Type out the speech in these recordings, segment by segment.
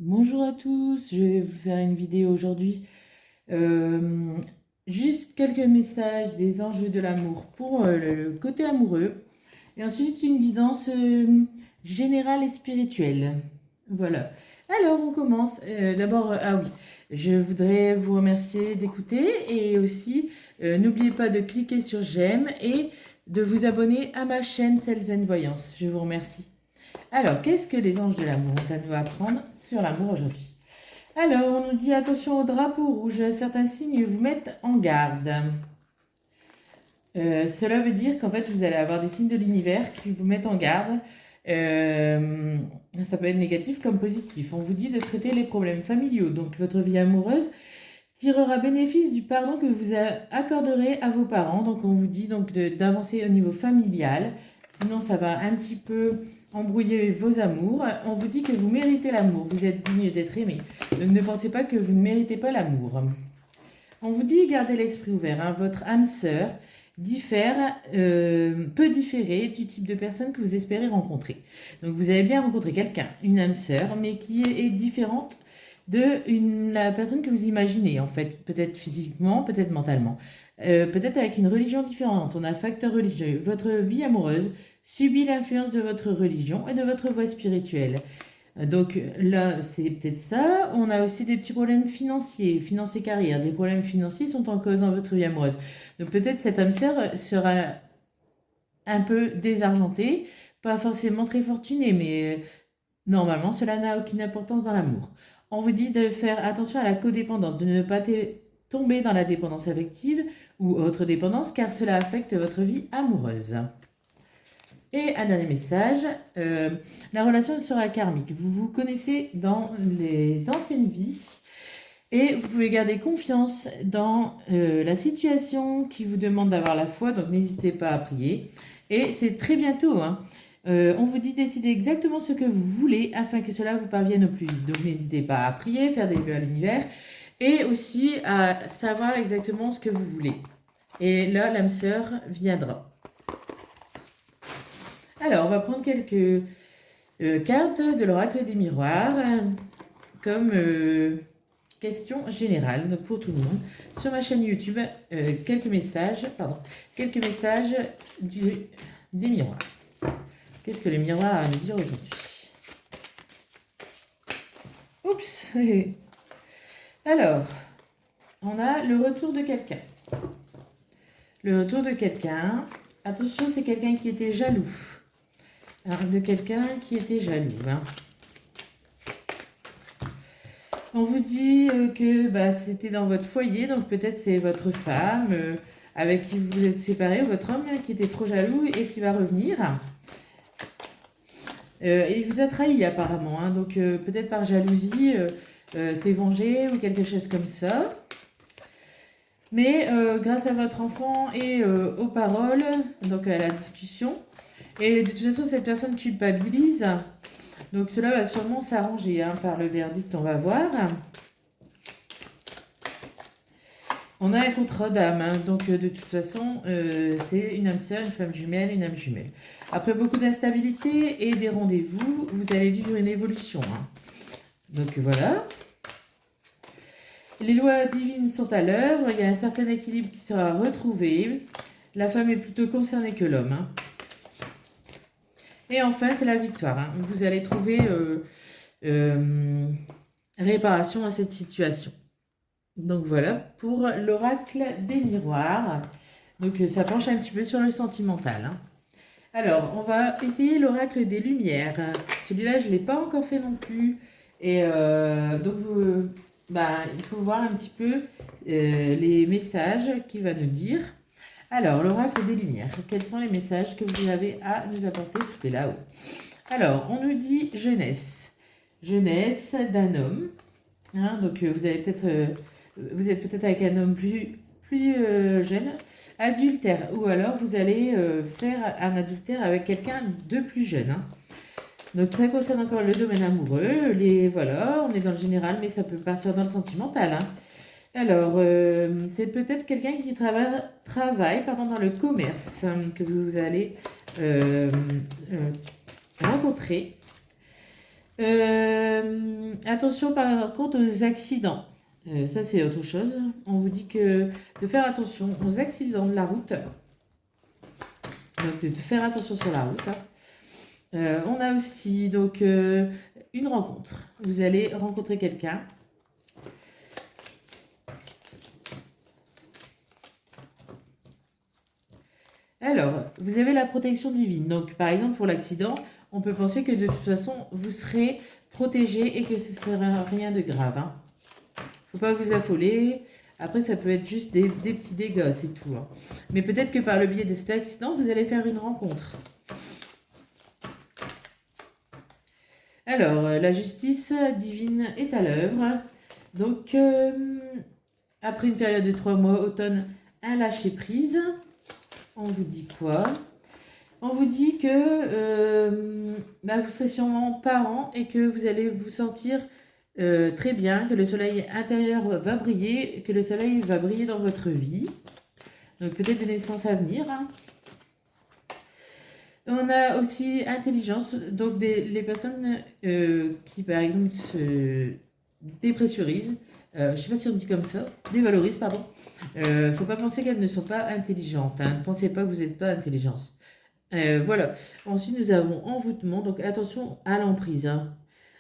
Bonjour à tous, je vais vous faire une vidéo aujourd'hui. Euh, Juste quelques messages des enjeux de l'amour pour le côté amoureux. Et ensuite une guidance générale et spirituelle. Voilà. Alors on commence. D'abord, ah oui, je voudrais vous remercier d'écouter et aussi n'oubliez pas de cliquer sur j'aime et de vous abonner à ma chaîne Celles and Voyance. Je vous remercie. Alors, qu'est-ce que les anges de l'amour ont à nous apprendre sur l'amour aujourd'hui? Alors, on nous dit attention au drapeau rouge, certains signes vous mettent en garde. Cela veut dire qu'en fait, vous allez avoir des signes de l'univers qui vous mettent en garde. Euh, Ça peut être négatif comme positif. On vous dit de traiter les problèmes familiaux. Donc, votre vie amoureuse tirera bénéfice du pardon que vous accorderez à vos parents. Donc, on vous dit donc d'avancer au niveau familial. Sinon, ça va un petit peu embrouiller vos amours. On vous dit que vous méritez l'amour. Vous êtes digne d'être aimé. Donc, ne pensez pas que vous ne méritez pas l'amour. On vous dit gardez l'esprit ouvert. Hein. Votre âme sœur peut différer du type de personne que vous espérez rencontrer. Donc, vous avez bien rencontré quelqu'un, une âme sœur, mais qui est différente de la personne que vous imaginez, en fait, peut-être physiquement, peut-être mentalement, peut-être avec une religion différente. On a facteur religieux. Votre vie amoureuse subit l'influence de votre religion et de votre voie spirituelle. Donc là, c'est peut-être ça. On a aussi des petits problèmes financiers, financiers carrière. Des problèmes financiers sont en cause dans votre vie amoureuse. Donc peut-être cette âme sœur sera un peu désargentée, pas forcément très fortunée, mais normalement, cela n'a aucune importance dans l'amour. On vous dit de faire attention à la codépendance, de ne pas tomber dans la dépendance affective ou autre dépendance, car cela affecte votre vie amoureuse. Et un dernier message, la relation sera karmique. Vous vous connaissez dans les anciennes vies et vous pouvez garder confiance dans la situation qui vous demande d'avoir la foi, donc n'hésitez pas à prier. Et c'est très bientôt, hein. On vous dit de décider exactement ce que vous voulez afin que cela vous parvienne au plus vite. Donc n'hésitez pas à prier, faire des vœux à l'univers et aussi à savoir exactement ce que vous voulez. Et là, l'âme sœur viendra. Alors, on va prendre quelques cartes de l'oracle des miroirs comme question générale, donc pour tout le monde. Sur ma chaîne YouTube, quelques messages des miroirs. Qu'est-ce que le miroir a à nous dire aujourd'hui? Oups. Alors, on a le retour de quelqu'un. Le retour de quelqu'un. Attention, c'est quelqu'un qui était jaloux. Alors, de quelqu'un qui était jaloux. Hein. On vous dit que c'était dans votre foyer, donc peut-être c'est votre femme avec qui vous vous êtes séparés, ou votre homme qui était trop jaloux et qui va revenir. Et il vous a trahi apparemment, hein, donc peut-être par jalousie, s'est vengé ou quelque chose comme ça. Mais grâce à votre enfant et aux paroles, donc à la discussion, et de toute façon cette personne culpabilise, donc cela va sûrement s'arranger hein, par le verdict, on va voir. On a un contrat d'âme, hein, donc de toute façon, c'est une âme sœur, une flamme jumelle, une âme jumelle. Après beaucoup d'instabilité et des rendez-vous, vous allez vivre une évolution. Hein. Donc voilà. Les lois divines sont à l'œuvre, il y a un certain équilibre qui sera retrouvé. La femme est plutôt concernée que l'homme. Hein. Et enfin, c'est la victoire. Hein. Vous allez trouver réparation à cette situation. Donc voilà pour l'oracle des miroirs. Donc ça penche un petit peu sur le sentimental. Hein. Alors, on va essayer l'oracle des lumières. Celui-là, je ne l'ai pas encore fait non plus. Et donc, il faut voir un petit peu les messages qu'il va nous dire. Alors, l'oracle des lumières. Quels sont les messages que vous avez à nous apporter, s'il vous plaît, là-haut? Alors, on nous dit jeunesse. Jeunesse d'un homme. Hein, donc, vous êtes peut-être avec un homme plus jeune. Adultère, ou alors vous allez faire un adultère avec quelqu'un de plus jeune. Hein. Donc ça concerne encore le domaine amoureux. Voilà, on est dans le général, mais ça peut partir dans le sentimental. Hein. Alors, c'est peut-être quelqu'un qui travaille dans le commerce que vous allez rencontrer. Attention par contre aux accidents. Ça, c'est autre chose. On vous dit que de faire attention aux accidents de la route. Donc, de faire attention sur la route. On a aussi donc une rencontre. Vous allez rencontrer quelqu'un. Alors, vous avez la protection divine. Donc, par exemple, pour l'accident, on peut penser que de toute façon, vous serez protégé et que ce ne sera rien de grave. Hein. Faut pas vous affoler. Après, ça peut être juste des petits dégâts, c'est tout. Hein. Mais peut-être que par le biais de cet accident, vous allez faire une rencontre. Alors, la justice divine est à l'œuvre. Donc, après une période de 3 mois, automne, un lâcher-prise. On vous dit quoi? On vous dit que vous serez sûrement parent et que vous allez vous sentir très bien, que le soleil intérieur va briller, que le soleil va briller dans votre vie. Donc peut-être des naissances à venir. Hein. On a aussi intelligence, donc les personnes qui par exemple se dépressurisent, je ne sais pas si on dit comme ça, dévalorisent, pardon. Faut pas penser qu'elles ne sont pas intelligentes. Hein. Ne pensez pas que vous n'êtes pas intelligente. Voilà. Ensuite, nous avons envoûtement. Donc, attention à l'emprise. Hein.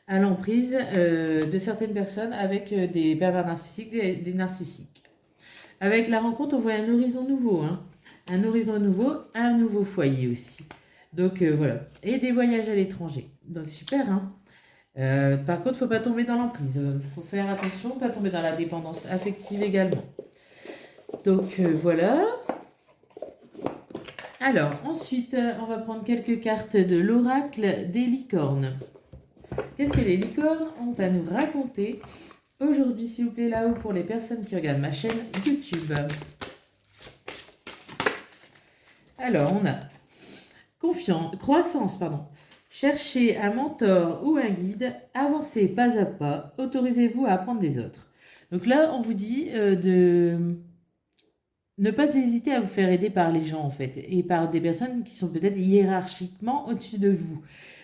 À l'emprise de certaines personnes avec des pervers narcissiques, des narcissiques. Avec la rencontre, on voit un horizon nouveau. Hein. Un horizon nouveau, un nouveau foyer aussi. Donc, voilà. Et des voyages à l'étranger. Donc, super. Hein. Par contre, il ne faut pas tomber dans l'emprise. Il faut faire attention, pas tomber dans la dépendance affective également. Donc, voilà. Alors, ensuite, on va prendre quelques cartes de l'oracle des licornes. Qu'est-ce que les licornes ont à nous raconter aujourd'hui, s'il vous plaît, là-haut, pour les personnes qui regardent ma chaîne YouTube? Alors, on a croissance, pardon. Cherchez un mentor ou un guide, avancez pas à pas, autorisez-vous à apprendre des autres. Donc là, on vous dit de ne pas hésiter à vous faire aider par les gens, en fait, et par des personnes qui sont peut-être hiérarchiquement au-dessus de vous.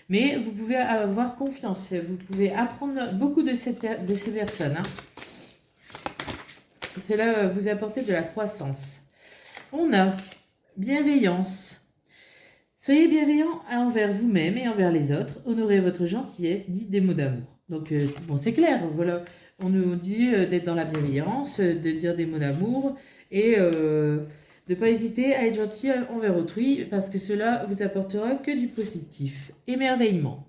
Mais vous pouvez avoir confiance, vous pouvez apprendre beaucoup de ces personnes. Hein. Cela va vous apporter de la croissance. On a bienveillance. Soyez bienveillant envers vous-même et envers les autres. Honorez votre gentillesse, dites des mots d'amour. Donc, bon, c'est clair, voilà. On nous dit d'être dans la bienveillance, de dire des mots d'amour et de ne pas hésiter à être gentil envers autrui parce que cela vous apportera que du positif. Émerveillement.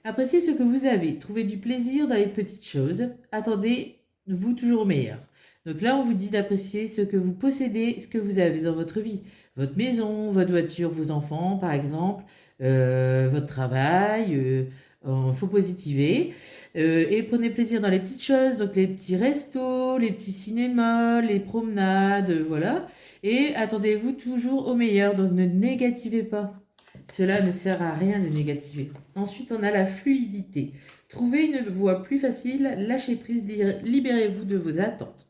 Appréciez ce que vous avez. Trouvez du plaisir dans les petites choses. Attendez-vous toujours au meilleur. Donc là, on vous dit d'apprécier ce que vous possédez, ce que vous avez dans votre vie. Votre maison, votre voiture, vos enfants, par exemple, votre travail. Faut positiver. Et prenez plaisir dans les petites choses, donc les petits restos, les petits cinémas, les promenades, voilà. Et attendez-vous toujours au meilleur, donc ne négativez pas. Cela ne sert à rien de négativer. Ensuite, on a la fluidité. Trouvez une voie plus facile, lâchez prise, libérez-vous de vos attentes.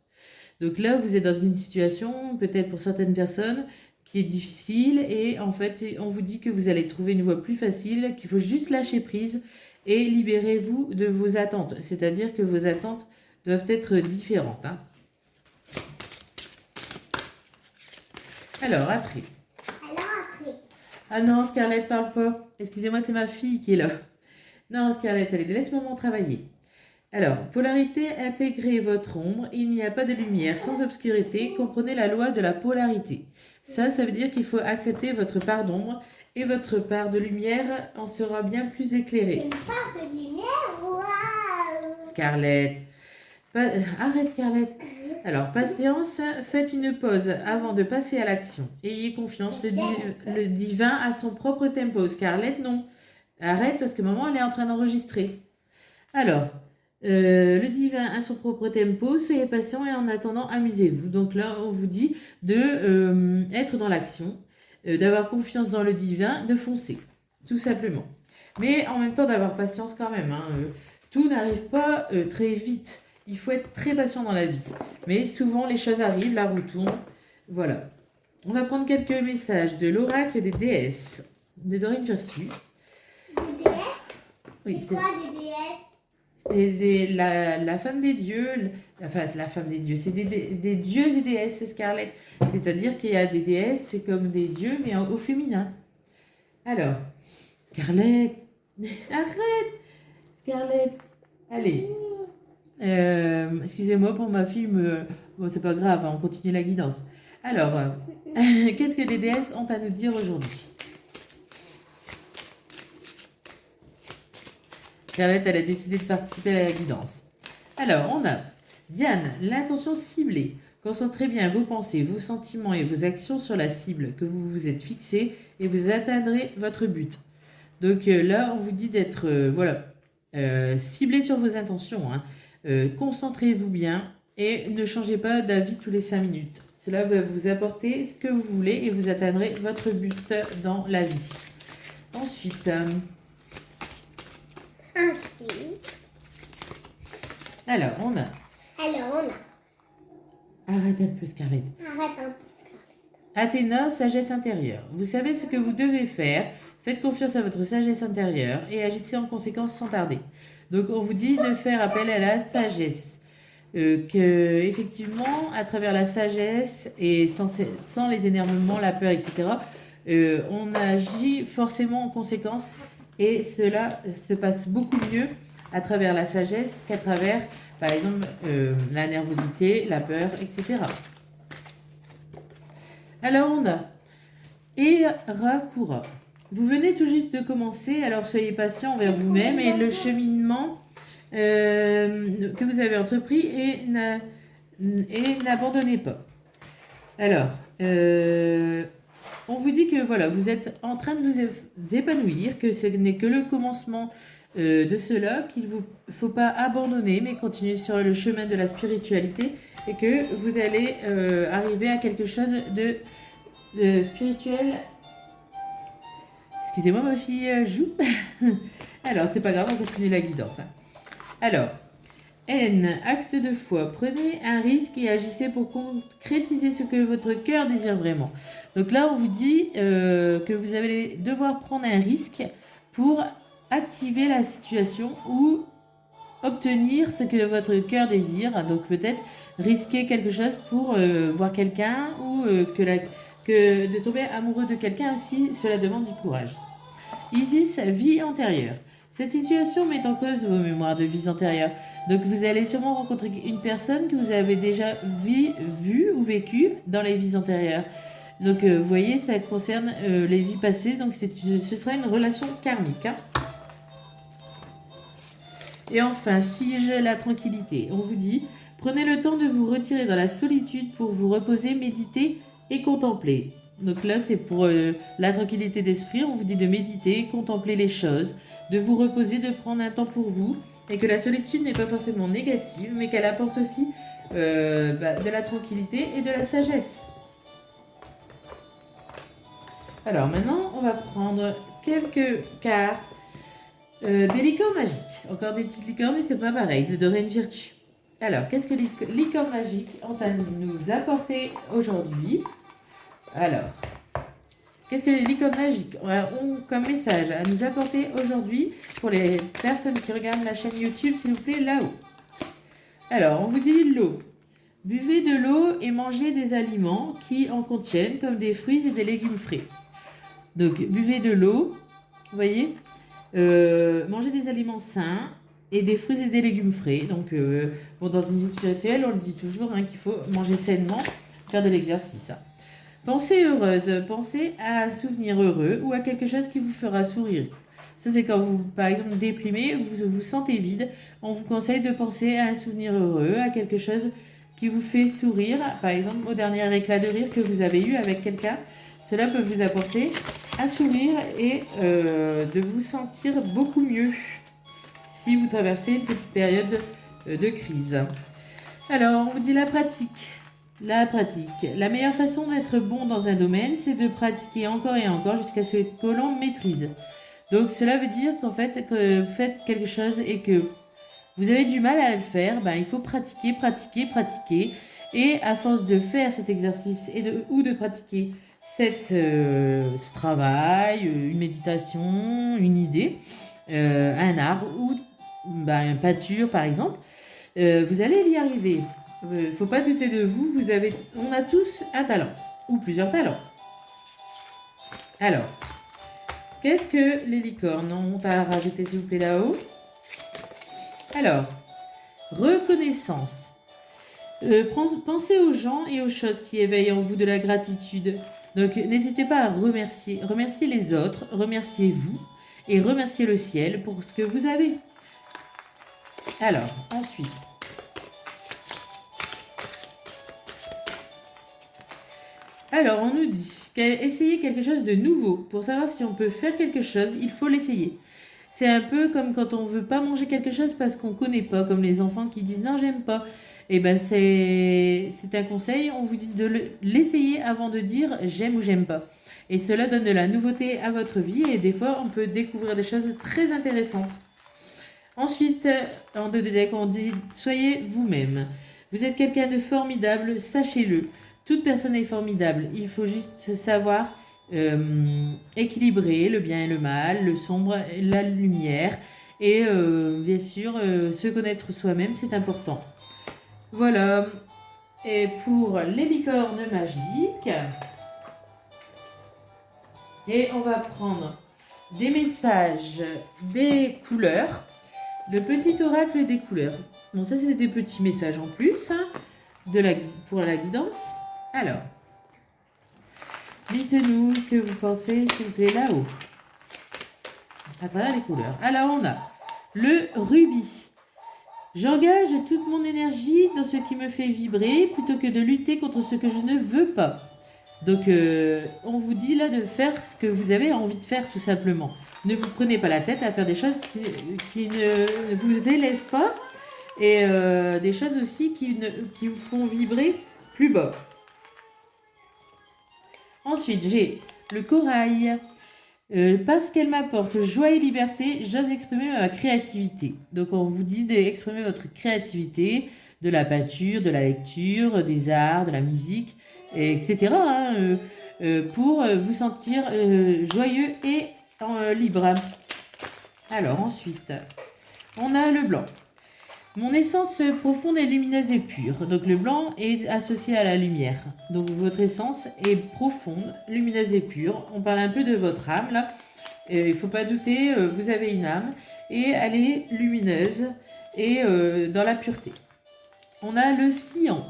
Donc là, vous êtes dans une situation, peut-être pour certaines personnes, qui est difficile et en fait, on vous dit que vous allez trouver une voie plus facile, qu'il faut juste lâcher prise et libérez-vous de vos attentes. C'est-à-dire que vos attentes doivent être différentes. Hein. Alors, après. Ah non, Scarlett, parle pas. Excusez-moi, c'est ma fille qui est là. Non, Scarlett, allez, laisse maman travailler. Alors, polarité, intégrez votre ombre. Il n'y a pas de lumière sans obscurité. Comprenez la loi de la polarité. Ça veut dire qu'il faut accepter votre part d'ombre et votre part de lumière en sera bien plus éclairée. Une part de lumière, waouh! Scarlett. Arrête, Scarlett. Alors, patience, faites une pause avant de passer à l'action. Ayez confiance, le divin a son propre tempo. Scarlett, non. Arrête parce que maman, elle est en train d'enregistrer. Alors, le divin a son propre tempo, soyez patient et en attendant, amusez-vous. Donc là, on vous dit de être dans l'action, d'avoir confiance dans le divin, de foncer, tout simplement. Mais en même temps, d'avoir patience quand même. Hein, tout n'arrive pas très vite. Il faut être très patient dans la vie. Mais souvent, les choses arrivent, la roue tourne. Voilà. On va prendre quelques messages de l'oracle des déesses de Dorine Virtue. Des déesses? Oui, c'est quoi des déesses? la femme des dieux, enfin c'est la femme des dieux, c'est des dieux et déesses Scarlett. C'est-à-dire qu'il y a des déesses, c'est comme des dieux, mais au féminin. Alors, Scarlett, arrête, Scarlett, allez. Excusez-moi pour ma fille, bon, c'est pas grave, hein, on continue la guidance. Alors, qu'est-ce que les déesses ont à nous dire aujourd'hui? Scarlett, elle a décidé de participer à la guidance. Alors, on a Diane, l'intention ciblée. Concentrez bien vos pensées, vos sentiments et vos actions sur la cible que vous vous êtes fixée et vous atteindrez votre but. Donc là, on vous dit d'être voilà, ciblé sur vos intentions. Hein. Concentrez-vous bien et ne changez pas d'avis tous les 5 minutes. Cela va vous apporter ce que vous voulez et vous atteindrez votre but dans la vie. Ensuite, alors on a. Arrête un peu, Scarlett. Athéna, sagesse intérieure. Vous savez ce que vous devez faire. Faites confiance à votre sagesse intérieure et agissez en conséquence sans tarder. Donc on vous dit de faire appel à la sagesse. Que effectivement, à travers la sagesse et sans les énervements, la peur, etc., on agit forcément en conséquence et cela se passe beaucoup mieux à travers la sagesse qu'à travers, par exemple, la nervosité, la peur, etc. Alors on a Erakura. Vous venez tout juste de commencer, alors soyez patient envers vous-même et le cheminement que vous avez entrepris et n'abandonnez pas. Alors, on vous dit que voilà, vous êtes en train de vous épanouir, que ce n'est que le commencement de cela, qu'il ne faut pas abandonner, mais continuer sur le chemin de la spiritualité et que vous allez arriver à quelque chose de spirituel. Excusez-moi, ma fille joue. Alors, c'est pas grave, on continue la guidance. Hein. Alors, N, acte de foi. Prenez un risque et agissez pour concrétiser ce que votre cœur désire vraiment. Donc là, on vous dit que vous allez devoir prendre un risque pour activer la situation ou obtenir ce que votre cœur désire. Donc peut-être risquer quelque chose pour voir quelqu'un ou que de tomber amoureux de quelqu'un aussi, cela demande du courage. Isis, vie antérieure. Cette situation met en cause vos mémoires de vies antérieures. Donc vous allez sûrement rencontrer une personne que vous avez déjà vue ou vécue dans les vies antérieures. Donc vous voyez, ça concerne les vies passées, donc ce sera une relation karmique. Hein. Et enfin, Sige, la tranquillité. On vous dit, prenez le temps de vous retirer dans la solitude pour vous reposer, méditer et contempler. Donc là, c'est pour la tranquillité d'esprit. On vous dit de méditer, contempler les choses, de vous reposer, de prendre un temps pour vous. Et que la solitude n'est pas forcément négative, mais qu'elle apporte aussi de la tranquillité et de la sagesse. Alors maintenant, on va prendre quelques cartes des licornes magiques. Encore des petites licornes, mais c'est pas pareil, de Doreen Virtue. Alors, qu'est-ce que les licornes magiques ont à nous apporter aujourd'hui? Alors, qu'est-ce que les licornes magiques ont comme message à nous apporter aujourd'hui pour les personnes qui regardent ma chaîne YouTube, s'il vous plaît, là-haut? Alors, on vous dit l'eau. Buvez de l'eau et mangez des aliments qui en contiennent, comme des fruits et des légumes frais. Donc, buvez de l'eau, vous voyez, mangez des aliments sains et des fruits et des légumes frais. Donc, bon, dans une vie spirituelle, on le dit toujours hein, qu'il faut manger sainement, faire de l'exercice. Pensez heureuse, pensez à un souvenir heureux ou à quelque chose qui vous fera sourire. Ça, c'est quand vous, par exemple, déprimez ou vous vous sentez vide, on vous conseille de penser à un souvenir heureux, à quelque chose qui vous fait sourire, par exemple au dernier éclat de rire que vous avez eu avec quelqu'un. Cela peut vous apporter un sourire et de vous sentir beaucoup mieux si vous traversez une petite période de crise. Alors, on vous dit la pratique. La pratique. La meilleure façon d'être bon dans un domaine, c'est de pratiquer encore et encore jusqu'à ce que l'on maîtrise. Donc, cela veut dire qu'en fait, que vous faites quelque chose et que vous avez du mal à le faire, ben, il faut pratiquer, pratiquer, pratiquer. Et à force de faire cet exercice ou de pratiquer ce travail, une méditation, une idée, un art ou peinture par exemple, vous allez y arriver. Faut pas douter de vous, on a tous un talent ou plusieurs talents. Alors, qu'est-ce que les licornes ont à rajouter s'il vous plaît là-haut? Alors, reconnaissance. Pensez aux gens et aux choses qui éveillent en vous de la gratitude. Donc, n'hésitez pas à remercier. Remerciez les autres, remerciez-vous et remerciez le ciel pour ce que vous avez. Alors, ensuite. Alors, on nous dit qu'essayer quelque chose de nouveau. Pour savoir si on peut faire quelque chose, il faut l'essayer. C'est un peu comme quand on veut pas manger quelque chose parce qu'on connaît pas, comme les enfants qui disent non, j'aime pas. Et ben c'est un conseil, on vous dit de l'essayer avant de dire j'aime ou j'aime pas. Et cela donne de la nouveauté à votre vie et des fois on peut découvrir des choses très intéressantes. Ensuite, en 2 deck, on dit soyez vous-même. Vous êtes quelqu'un de formidable, sachez-le. Toute personne est formidable. Il faut juste savoir équilibrer le bien et le mal, le sombre et la lumière. Et bien sûr, se connaître soi-même, c'est important. Voilà. Et pour les licornes magiques, et on va prendre des messages, des couleurs, le petit oracle des couleurs. Bon, ça c'est des petits messages en plus hein, pour la guidance. Alors, dites-nous ce que vous pensez, s'il vous plaît, là-haut, à travers les couleurs. Alors, on a le rubis. J'engage toute mon énergie dans ce qui me fait vibrer plutôt que de lutter contre ce que je ne veux pas. Donc, on vous dit là de faire ce que vous avez envie de faire tout simplement. Ne vous prenez pas la tête à faire des choses qui ne vous élèvent pas et des choses aussi qui vous font vibrer plus bas. Ensuite, j'ai le corail. Parce qu'elle m'apporte joie et liberté, j'ose exprimer ma créativité. Donc, on vous dit d'exprimer votre créativité, de la peinture, de la lecture, des arts, de la musique, etc. hein, pour vous sentir joyeux et libre. Alors, ensuite, on a le blanc. Mon essence profonde est lumineuse et pure. Donc le blanc est associé à la lumière. Donc votre essence est profonde, lumineuse et pure. On parle un peu de votre âme là. Il ne faut pas douter, vous avez une âme et elle est lumineuse et dans la pureté. On a le cyan.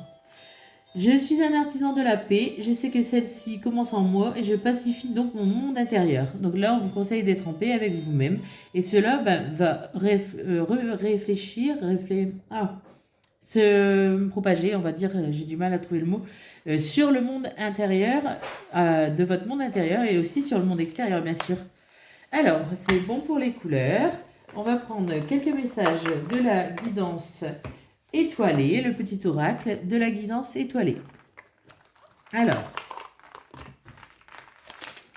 Je suis un artisan de la paix, je sais que celle-ci commence en moi et je pacifie donc mon monde intérieur. Donc là, on vous conseille d'être en paix avec vous-même et cela va se propager, on va dire, j'ai du mal à trouver le mot, sur le monde intérieur, de votre monde intérieur et aussi sur le monde extérieur, bien sûr. Alors, c'est bon pour les couleurs. On va prendre quelques messages de la guidance étoilée, le petit oracle de la guidance étoilée. Alors,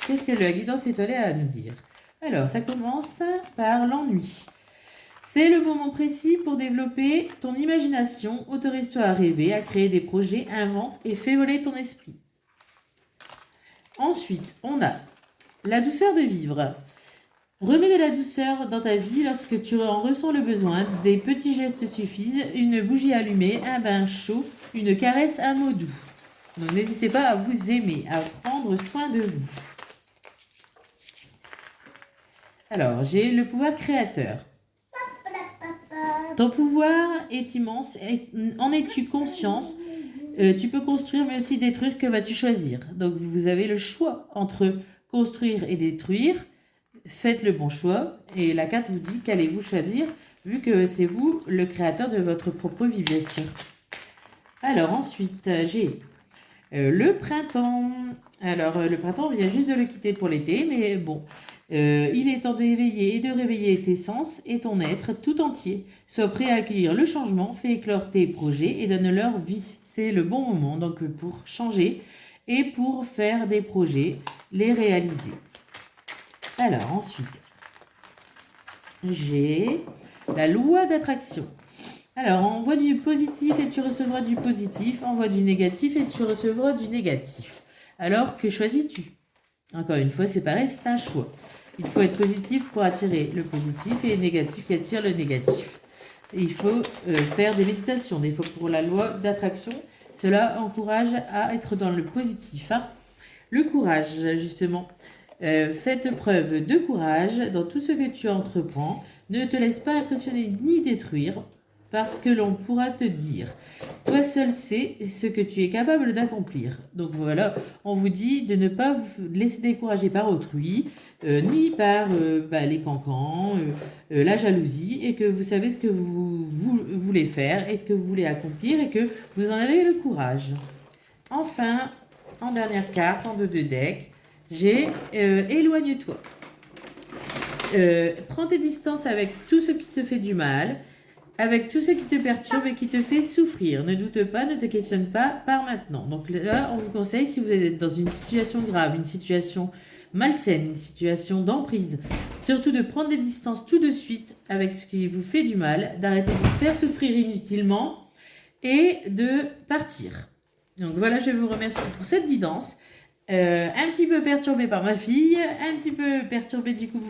qu'est-ce que la guidance étoilée a à nous dire? Alors, ça commence par l'ennui. C'est le moment précis pour développer ton imagination. Autorise-toi à rêver, à créer des projets, invente et fais voler ton esprit. Ensuite, on a la douceur de vivre. Remets de la douceur dans ta vie lorsque tu en ressens le besoin. Des petits gestes suffisent. Une bougie allumée, un bain chaud, une caresse, un mot doux. Donc n'hésitez pas à vous aimer, à prendre soin de vous. Alors, j'ai le pouvoir créateur. Ton pouvoir est immense. En es-tu conscience? Tu peux construire mais aussi détruire. Que vas-tu choisir? Donc vous avez le choix entre construire et détruire. Faites le bon choix et la carte vous dit qu'allez-vous choisir vu que c'est vous le créateur de votre propre vie, bien sûr. Alors ensuite, j'ai le printemps. Alors le printemps, on vient juste de le quitter pour l'été, mais bon, il est temps d'éveiller et de réveiller tes sens et ton être tout entier. Sois prêt à accueillir le changement, fais éclore tes projets et donne-leur vie. C'est le bon moment donc pour changer et pour faire des projets, les réaliser. Alors ensuite, j'ai la loi d'attraction. Alors, envoie du positif et tu recevras du positif. Envoie du négatif et tu recevras du négatif. Alors, que choisis-tu? Encore une fois, c'est pareil, c'est un choix. Il faut être positif pour attirer le positif et négatif qui attire le négatif. Et il faut faire des méditations, des fois pour la loi d'attraction. Cela encourage à être dans le positif. Hein. Le courage, justement. Faites preuve de courage dans tout ce que tu entreprends. Ne te laisse pas impressionner ni détruire parce que l'on pourra te dire. Toi seul sais ce que tu es capable d'accomplir. Donc voilà, on vous dit de ne pas vous laisser décourager par autrui, ni par les cancans, la jalousie, et que vous savez ce que vous voulez faire et ce que vous voulez accomplir et que vous en avez le courage. Enfin, en dernière carte, en 2 de deck, j'ai éloigne-toi. Prends tes distances avec tout ce qui te fait du mal, avec tout ce qui te perturbe et qui te fait souffrir. Ne doute pas, ne te questionne pas, par maintenant. Donc là, on vous conseille, si vous êtes dans une situation grave, une situation malsaine, une situation d'emprise, surtout de prendre des distances tout de suite avec ce qui vous fait du mal, d'arrêter de vous faire souffrir inutilement et de partir. Donc voilà, je vous remercie pour cette guidance. Un petit peu perturbée par ma fille, un petit peu perturbée du coup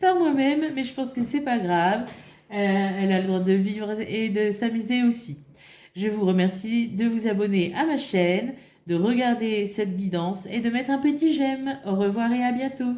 par moi-même, mais je pense que c'est pas grave. Elle a le droit de vivre et de s'amuser aussi. Je vous remercie de vous abonner à ma chaîne, de regarder cette guidance et de mettre un petit j'aime. Au revoir et à bientôt.